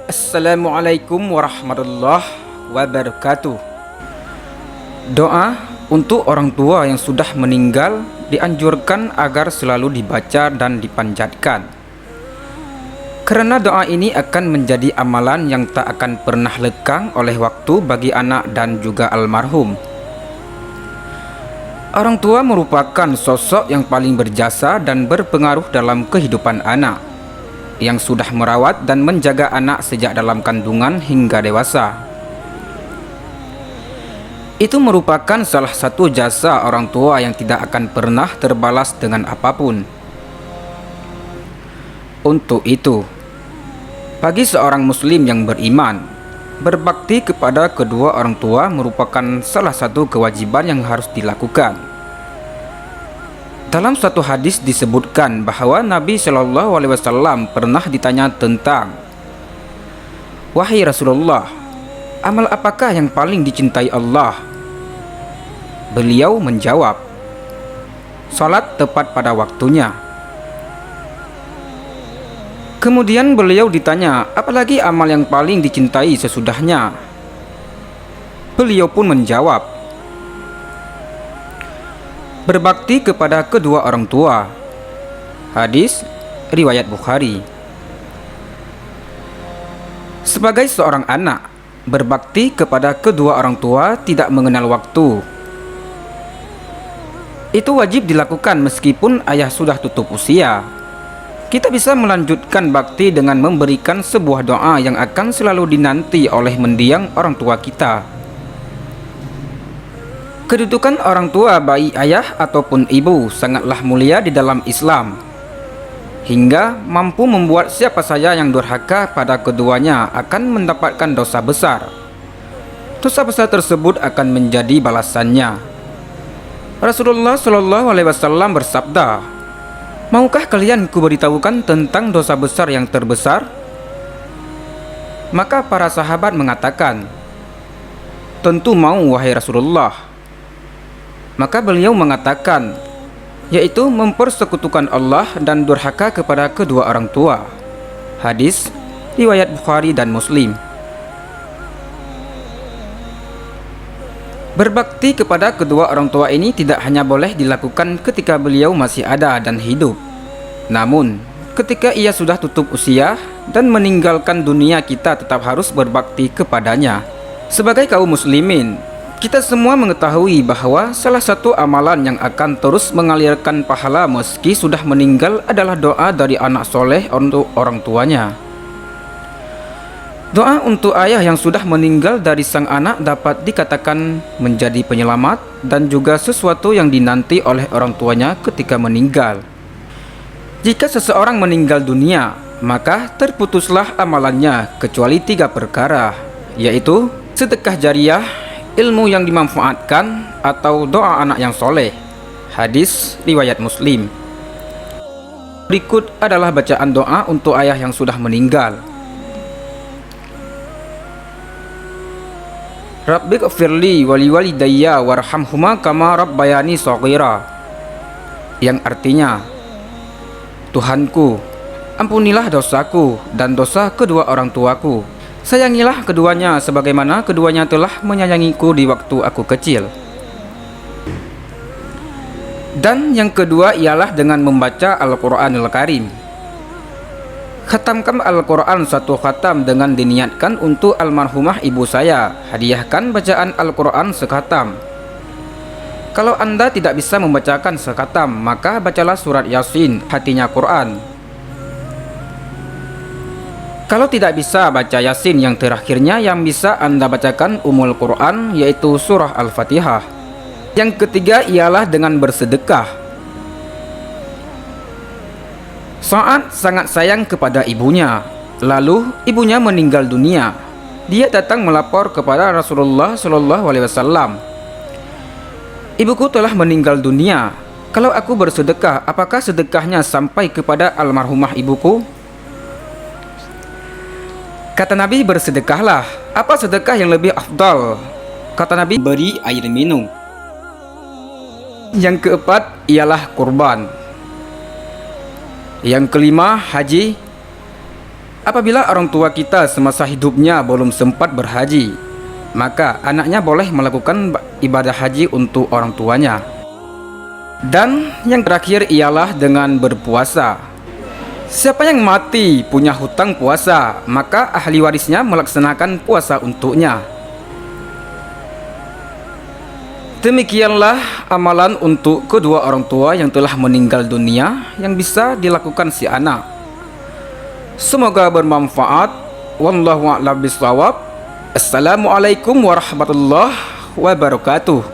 Assalamualaikum warahmatullahi wabarakatuh. Doa untuk orang tua yang sudah meninggal dianjurkan agar selalu dibaca dan dipanjatkan, karena doa ini akan menjadi amalan yang tak akan pernah lekang oleh waktu bagi anak dan juga almarhum. Orang tua merupakan sosok yang paling berjasa dan berpengaruh dalam kehidupan anak, yang sudah merawat dan menjaga anak sejak dalam kandungan hingga dewasa. Itu merupakan salah satu jasa orang tua yang tidak akan pernah terbalas dengan apapun. Untuk itu, bagi seorang muslim yang beriman, berbakti kepada kedua orang tua merupakan salah satu kewajiban yang harus dilakukan. Dalam satu hadis disebutkan bahwa Nabi Shallallahu Alaihi Wasallam pernah ditanya tentang, "Wahai Rasulullah, amal apakah yang paling dicintai Allah?" Beliau menjawab, "Salat tepat pada waktunya." Kemudian beliau ditanya, "Apalagi amal yang paling dicintai sesudahnya?" Beliau pun menjawab, "Berbakti kepada kedua orang tua." Hadis riwayat Bukhari. Sebagai seorang anak, berbakti kepada kedua orang tua tidak mengenal waktu. Itu wajib dilakukan meskipun ayah sudah tutup usia. Kita bisa melanjutkan bakti dengan memberikan sebuah doa yang akan selalu dinanti oleh mendiang orang tua kita. Kedudukan orang tua baik ayah ataupun ibu sangatlah mulia di dalam Islam, hingga mampu membuat siapa saja yang durhaka pada keduanya akan mendapatkan dosa besar. Dosa besar tersebut akan menjadi balasannya. Rasulullah Shallallahu Alaihi Wasallam bersabda, "Maukah kalian kuberitahukan tentang dosa besar yang terbesar?" Maka para sahabat mengatakan, "Tentu mau, wahai Rasulullah." Maka beliau mengatakan, yaitu mempersekutukan Allah dan durhaka kepada kedua orang tua. Hadis riwayat Bukhari dan Muslim. Berbakti kepada kedua orang tua ini tidak hanya boleh dilakukan ketika beliau masih ada dan hidup, namun ketika ia sudah tutup usia dan meninggalkan dunia, kita tetap harus berbakti kepadanya. Sebagai kaum muslimin, kita semua mengetahui bahwa salah satu amalan yang akan terus mengalirkan pahala meski sudah meninggal adalah doa dari anak soleh untuk orang tuanya. Doa untuk ayah yang sudah meninggal dari sang anak dapat dikatakan menjadi penyelamat dan juga sesuatu yang dinanti oleh orang tuanya ketika meninggal. Jika seseorang meninggal dunia, maka terputuslah amalannya kecuali 3 perkara, yaitu sedekah jariah, ilmu yang dimanfaatkan, atau doa anak yang soleh. Hadis riwayat Muslim. Berikut adalah bacaan doa untuk ayah yang sudah meninggal. Rabbighfirli wali walidayya warhamhuma kama rabbayani shaghira, yang artinya, Tuhanku, ampunilah dosaku dan dosa kedua orang tuaku. Sayangilah keduanya sebagaimana keduanya telah menyayangiku di waktu aku kecil. Dan yang kedua ialah dengan membaca Al-Quranul Karim. Khatamkan Al-Quran 1 khatam dengan diniatkan untuk almarhumah ibu saya. Hadiahkan bacaan Al-Quran sekhatam. Kalau Anda tidak bisa membacakan sekhatam, maka bacalah surat Yasin, hatinya Quran. Kalau tidak bisa baca Yasin yang terakhirnya, yang bisa Anda bacakan Ummul Quran, yaitu surah Al-Fatihah. Yang ketiga ialah dengan bersedekah. Saat sangat sayang kepada ibunya, lalu ibunya meninggal dunia. Dia datang melapor kepada Rasulullah Shallallahu Alaihi Wasallam, "Ibuku telah meninggal dunia. Kalau aku bersedekah, apakah sedekahnya sampai kepada almarhumah ibuku?" Kata Nabi, "Bersedekahlah." "Apa sedekah yang lebih afdal?" Kata Nabi, "Beri air minum." Yang keempat ialah kurban. Yang kelima, haji. Apabila orang tua kita semasa hidupnya belum sempat berhaji, maka anaknya boleh melakukan ibadah haji untuk orang tuanya. Dan yang terakhir ialah dengan berpuasa. Siapa yang mati punya hutang puasa, maka ahli warisnya melaksanakan puasa untuknya. Demikianlah amalan untuk kedua orang tua yang telah meninggal dunia yang bisa dilakukan si anak. Semoga bermanfaat. Wallahu a'lam bishawab. Assalamualaikum warahmatullahi wabarakatuh.